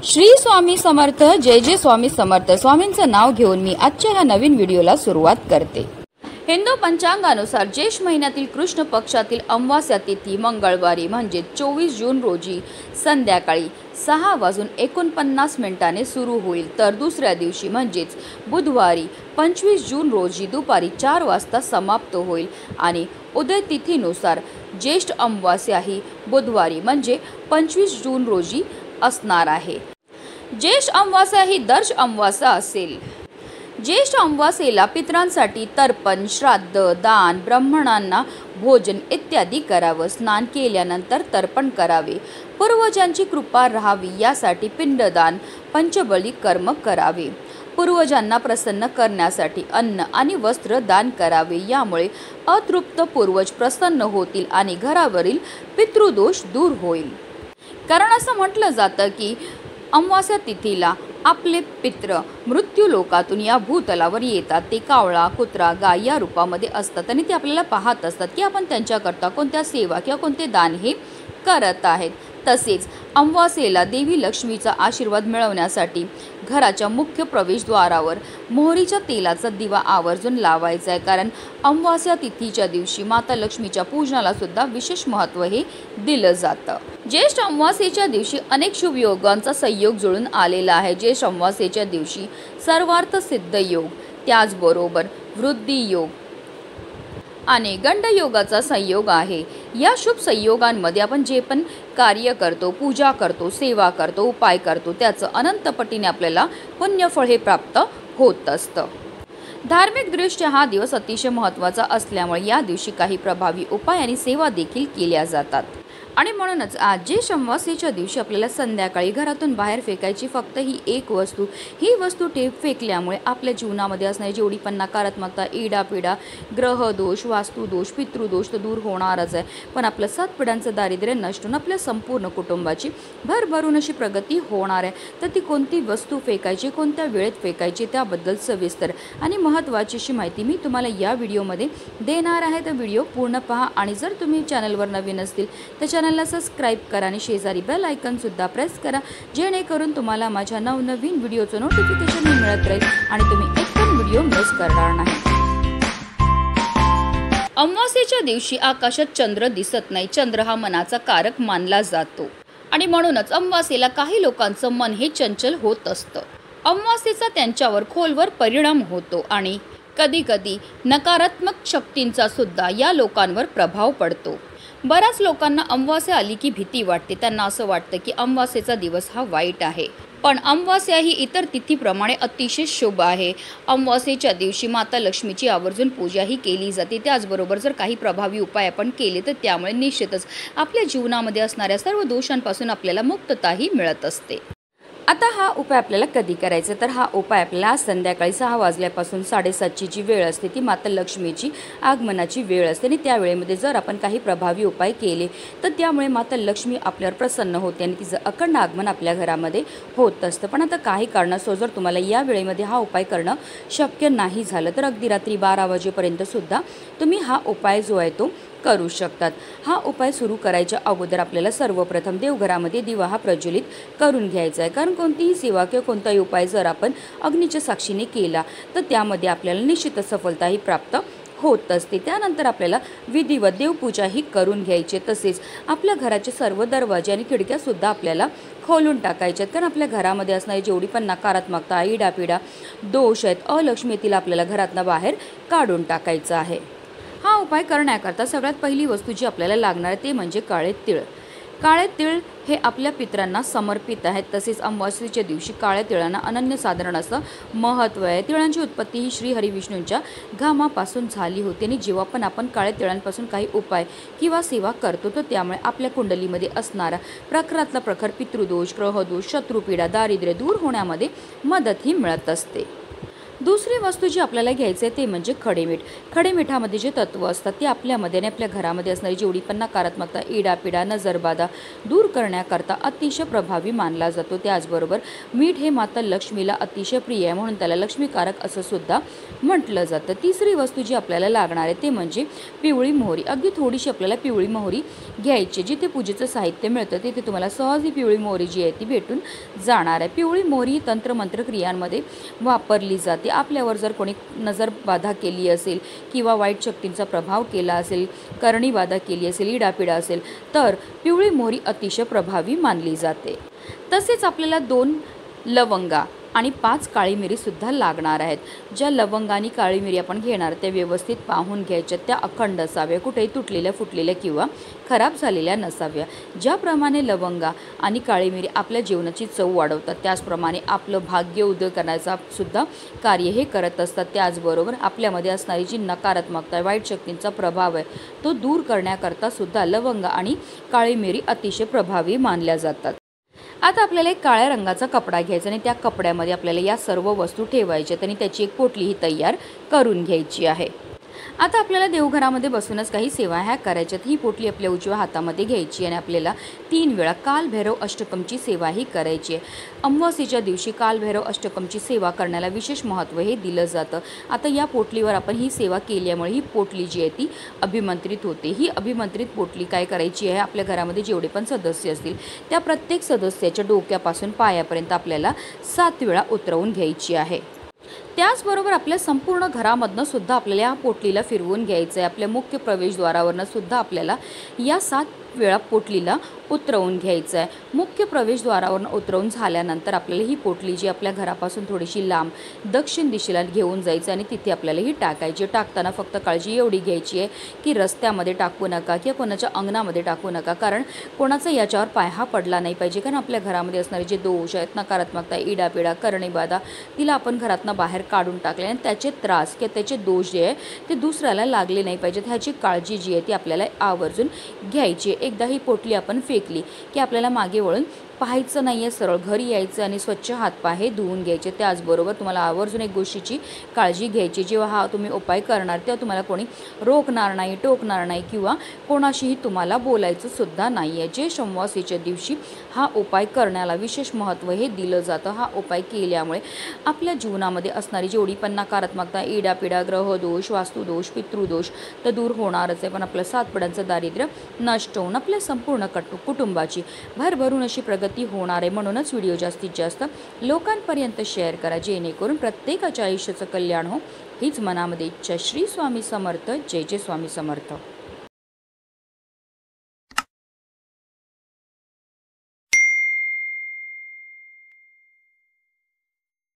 श्री स्वामी समर्थ। जय जय स्वामी समर्थ। स्वामींचं नाव घेऊन मी आजच्या ह्या नवीन व्हिडिओला सुरुवात करते। हिंदू पंचांगानुसार ज्येष्ठ महिन्यातील कृष्ण पक्षातील अमावास्या तिथी मंगळवारी म्हणजे 24 जून रोजी संध्याकाळी 6:49 सुरू होईल, तर दुसऱ्या दिवशी म्हणजेच बुधवारी 25 जून रोजी दुपारी 4 वाजता समाप्त होईल आणि उदय तिथीनुसार ज्येष्ठ अमावास्या ही बुधवारी म्हणजे 25 जून रोजी असणार आहे। ज्येष्ठ अमावास्या ही दर्श अमावास्या असेल। ज्येष्ठ अमावास्येला पितरांसाठी तर्पण, श्राद्ध, दान, ब्राह्मणांना भोजन इत्यादी करावं। स्नान केल्यानंतर तर्पण करावे, पूर्वजांची कृपा राहावी यासाठी पिंडदान, पंचबली कर्म करावे, पूर्वजांना प्रसन्न करण्यासाठी अन्न आणि वस्त्र दान करावे। यामुळे अतृप्त पूर्वज प्रसन्न होतील आणि घरावरील पितृदोष दूर होईल। कारण असं म्हटलं जातं की अमावास्या तिथीला आपले पित्र मृत्यू लोकातून या भूतलावर येतात। ते कावळा, कुत्रा, गाय या रूपामध्ये असतात आणि ते आपल्याला पाहत असतात की आपण त्यांच्याकरता कोणत्या सेवा किंवा कोणते दान हे करत आहेत। तसेच अमावास्येला देवी लक्ष्मीचा आशीर्वाद मिळवण्यासाठी घराच्या मुख्य प्रवेशद्वारावर मोहरीच्या तेलाचा दिवा आवर्जून लावायचा आहे। कारण अमावास्या तिथीच्या दिवशी माता लक्ष्मीच्या पूजनाला सुद्धा विशेष महत्त्व हे दिलं जातं। ज्येष्ठ अमावास्येच्या दिवशी अनेक शुभ योगांचा संयोग जुळून आलेला आहे। ज्येष्ठ अमावास्येच्या दिवशी सर्वार्थ सिद्ध योग, त्याचबरोबर वृद्धी योग आणि गंड योगाचा संयोग आहे। या शुभ संयोगांमध्ये आपण जे पण कार्य करतो, पूजा करतो, सेवा करतो, उपाय करतो त्याचं अनंतपटीने आपल्याला पुण्यफळ हे प्राप्त होत असतं। धार्मिकदृष्ट्या हा दिवस अतिशय महत्त्वाचा असल्यामुळे या दिवशी काही प्रभावी उपाय आणि सेवा देखील केल्या जातात आणि म्हणूनच आज ज्येष्ठ अमावास्येच्या दिवशी आपल्याला संध्याकाळी घरातून बाहेर फेकायची फक्त ही एक वस्तू। ही वस्तू फेकल्यामुळे आपल्या जीवनामध्ये असणारी जेवढी पण नकारात्मकता, इडापिडा, ग्रहदोष, वास्तुदोष, पितृदोष तर दूर होणारच आहे, पण आपलं 7 पिढ्यांचं दारिद्र्य नष्ट होऊन आपल्या संपूर्ण कुटुंबाची भरभरून अशी प्रगती होणार आहे। तर ती कोणती वस्तू फेकायची, कोणत्या वेळेत फेकायची त्याबद्दल सविस्तर आणि महत्त्वाची अशी माहिती मी तुम्हाला या व्हिडिओमध्ये देणार आहे। तर व्हिडिओ पूर्ण पहा आणि जर तुम्ही चॅनलवर नवीन असतील तर चॅनलला सबस्क्राईब करा आणि शेजारी बेल आयकॉन सुद्धा प्रेस करा, जेणेकरून तुम्हाला माझ्या नवनवीन व्हिडिओचं नोटिफिकेशन मिळत राहील आणि तुम्ही एक पण व्हिडिओ मिस करणार नाही। अमावास्येच्या दिवशी आकाशात चंद्र दिसत नाही। चंद्र हा मनाचा कारक मानला जातो आणि म्हणूनच अमावास्येला काही लोकांचं मन हे चंचल होत असतं। अमावास्येचा त्यांच्यावर खोलवर परिणाम होतो आणि कधी कधी नकारात्मक शक्तींचा सुद्धा या लोकांवर प्रभाव पडतो। बऱ्याच लोकांना अमावास्या आली की भीती वाटते। त्यांना असं वाटतं की अमावास्येचा दिवस हा वाईट आहे, पण अमावास्या ही इतर तिथीप्रमाणे अतिशय शुभ आहे। अमावास्येच्या दिवशी माता लक्ष्मीची आवर्जून पूजा ही केली जाते। त्याचबरोबर जर काही प्रभावी उपाय आपण केले तर त्यामुळे निश्चितच आपल्या जीवनामध्ये असणाऱ्या सर्व दोषांपासून आपल्याला मुक्तताही मिळत असते। आता हा उपाय आपल्याला कधी करायचा, तर हा उपाय आपल्याला संध्याकाळी 6 वाजल्यापासून 7:30ची जी वेळ असते ती माता लक्ष्मीची आगमनाची वेळ असते आणि त्या वेळेमध्ये जर आपण काही प्रभावी उपाय केले तर त्यामुळे माता लक्ष्मी आपल्यावर प्रसन्न होते आणि तिचं अखंड आगमन आपल्या घरामध्ये होत असतं। पण आता काही कारणास्तव जर तुम्हाला या वेळेमध्ये हा उपाय करणं शक्य नाही झालं तर अगदी रात्री 12 वाजेपर्यंत सुद्धा तुम्ही हा उपाय जो आहे तो करू शकतात। हा उपाय सुरू करायच्या अगोदर आपल्याला सर्वप्रथम देवघरामध्ये दिवा हा प्रज्वलित करून घ्यायचा आहे। कारण कोणतीही सेवा किंवा कोणताही उपाय जर आपण अग्नीच्या साक्षीने केला तर त्यामध्ये आपल्याला निश्चितच सफलताही प्राप्त होत असते। त्यानंतर आपल्याला विधिवत देवपूजा ही करून घ्यायची। तसेच आपल्या घराचे सर्व दरवाजे आणि खिडक्यासुद्धा आपल्याला खोलून टाकायच्यात, कारण आपल्या घरामध्ये असणारी जेवढी पण नकारात्मकता, इडापिडा, दोष आहेत, अलक्ष्मी येथील आपल्याला घरातनं बाहेर काढून टाकायचं आहे। हा उपाय करण्याकरता सगळ्यात पहिली वस्तू जी आपल्याला लागणार आहे ते म्हणजे काळे तीळ। काळे तीळ हे आपल्या पितरांना समर्पित आहेत। तसेच अमावास्येच्या दिवशी काळ्या तिळांना अनन्यसाधारण असं महत्त्व आहे। तिळांची उत्पत्ती ही श्री हरिविष्णूंच्या घामापासून झाली होती आणि जेव्हा पण आपण काळ्या तिळांपासून काही उपाय किंवा सेवा करतो तर त्यामुळे आपल्या कुंडलीमध्ये असणारा प्रखरातला प्रखर पितृदोष, ग्रहदोष, शत्रुपीडा, दारिद्र्य दूर होण्यामध्ये मदत ही मिळत असते। दुसरी वस्तू जी आपल्याला घ्यायची आहे ते म्हणजे खडेमीठ. खडेमिठामध्ये जे तत्त्व असतात ते आपल्यामध्ये आणि आपल्या घरामध्ये असणारी जेवढी पण नकारात्मकता, इडापिडा, नजरबाधा दूर करण्याकरता अतिशय प्रभावी मानला जातो. त्याचबरोबर मीठ हे माता लक्ष्मीला अतिशय प्रिय आहे, म्हणून त्याला लक्ष्मीकारक असं सुद्धा म्हटलं जातं. तिसरी वस्तू जी आपल्याला लागणार आहे ते म्हणजे पिवळी मोहरी. अगदी थोडीशी आपल्याला पिवळी मोहरी घ्यायची. जिथे पूजेचं साहित्य मिळतं तिथे तुम्हाला सहज ही पिवळी मोहरी जी आहे ती भेटून जाणार आहे. पिवळी मोहरी तंत्रमंत्र क्रियांमध्ये वापरली जाते. आपल्यावर जर कोणी नजरबाधा केली असेल किंवा वाईट शक्तींचा प्रभाव केला असेल, करणीबाधा केली असेल, इडापिडा असेल, तर पिवळी मोहरी अतिशय प्रभावी मानली जाते. तसेच आपल्याला 2 लवंगा आणि 5 काळी मिरीसुद्धा लागणार आहेत. ज्या लवंगा आणि काळी मिरी आपण घेणार त्या व्यवस्थित पाहून घ्यायच्या. त्या अखंड असाव्या, कुठेही तुटलेल्या, फुटलेल्या किंवा खराब झालेल्या नसाव्या. ज्याप्रमाणे लवंगा आणि काळी मिरी आपल्या जीवनाची चव वाढवतात, त्याचप्रमाणे आपलं भाग्य उदय करण्याचा सुद्धा कार्य हे करत असतात. त्याचबरोबर आपल्यामध्ये असणारी जी नकारात्मकता, वाईट शक्तींचा प्रभाव आहे तो दूर करण्याकरता सुद्धा लवंगा आणि काळी मिरी अतिशय प्रभावी मानल्या जातात. आता आपल्याला एक काळ्या रंगाचा कपडा घ्यायचा आणि त्या कपड्यामध्ये आपल्याला या सर्व वस्तू ठेवायच्या आणि त्याची एक पोटली ही तयार करून घ्यायची आहे. आता आपल्याला देवघरामध्ये बसूनच काही सेवा ह्या करायच्यात. ही पोटली आपल्या उजव्या हातामध्ये घ्यायची आणि आपल्याला 3 वेळा कालभैरव अष्टकमची सेवा ही करायची आहे. अमावास्येच्या दिवशी कालभैरव अष्टकमची सेवा करण्याला विशेष महत्त्व हे दिलं जातं. आता या पोटलीवर आपण ही सेवा केल्यामुळे ही पोटली जी आहे ती अभिमंत्रित होते. ही अभिमंत्रित पोटली काय करायची आहे, आपल्या घरामध्ये जेवढे पण सदस्य असतील त्या प्रत्येक सदस्याच्या डोक्यापासून पायापर्यंत आपल्याला 7 वेळा उतरवून घ्यायची आहे. त्याचबरोबर आपल्या संपूर्ण घरामधनं सुद्धा आपल्याला या पोटलीला फिरवून घ्यायचं आहे. आपल्या मुख्य प्रवेशद्वारावरनं सुद्धा आपल्याला या 7 वेळा पोटलीला उतरवून घ्यायचं आहे. मुख्य प्रवेशद्वारावरून उतरवून झाल्यानंतर आपल्याला ही पोटली जी आपल्या घरापासून थोडीशी लांब दक्षिण दिशेला घेऊन जायचं आणि तिथे आपल्याला ही टाकायची. टाकताना फक्त काळजी एवढी घ्यायची आहे की रस्त्यामध्ये टाकू नका किंवा कोणाच्या अंगणामध्ये टाकू नका, कारण कोणाचा याच्यावर पाय हा पडला नाही पाहिजे. कारण आपल्या घरामध्ये असणारे जे दोष आहेत, नकारात्मकता, इडापिडा, करणीबाधा, तिला आपण घरातनं बाहेर काढून टाकले आणि त्याचे त्रास किंवा त्याचे दोष जे आहे ते दुसऱ्याला लागले नाही पाहिजेत, ह्याची काळजी जी आहे ती आपल्याला आवर्जून घ्यायची. एकदा ही पोटली आपण फेकली की आपल्याला मागे वळून पाहायचं नाही आहे, सरळ घरी यायचं आणि स्वच्छ हातपाय धुवून घ्यायचे. त्याचबरोबर तुम्हाला आवर्जून एक गोष्टीची काळजी घ्यायची, जेव्हा हा तुम्ही उपाय करणार तेव्हा तुम्हाला कोणी रोखणार नाही, टोकणार नाही किंवा कोणाशीही तुम्हाला बोलायचं सुद्धा नाही आहे. जे अमावास्येच्या दिवशी हा उपाय करण्याला विशेष महत्त्व हे दिलं जातं. हा उपाय केल्यामुळे आपल्या जीवनामध्ये असणारी जेवढी पण नकारात्मकता, इडापिडा, ग्रहदोष, वास्तुदोष, पितृदोष तर दूर होणारच आहे, पण आपलं 7 पिढ्यांचं दारिद्र्य नष्ट होऊन आपल्या संपूर्ण कुटुंबाची भरभरून अशी प्रगती होणार आहे. म्हणूनच व्हिडिओ जास्तीत जास्त लोकांपर्यंत शेअर करा, जेणेकरून प्रत्येकाच्या आयुष्याचं कल्याण हो हीच मनामध्ये इच्छा. श्री स्वामी समर्थ. जय जय स्वामी समर्थ.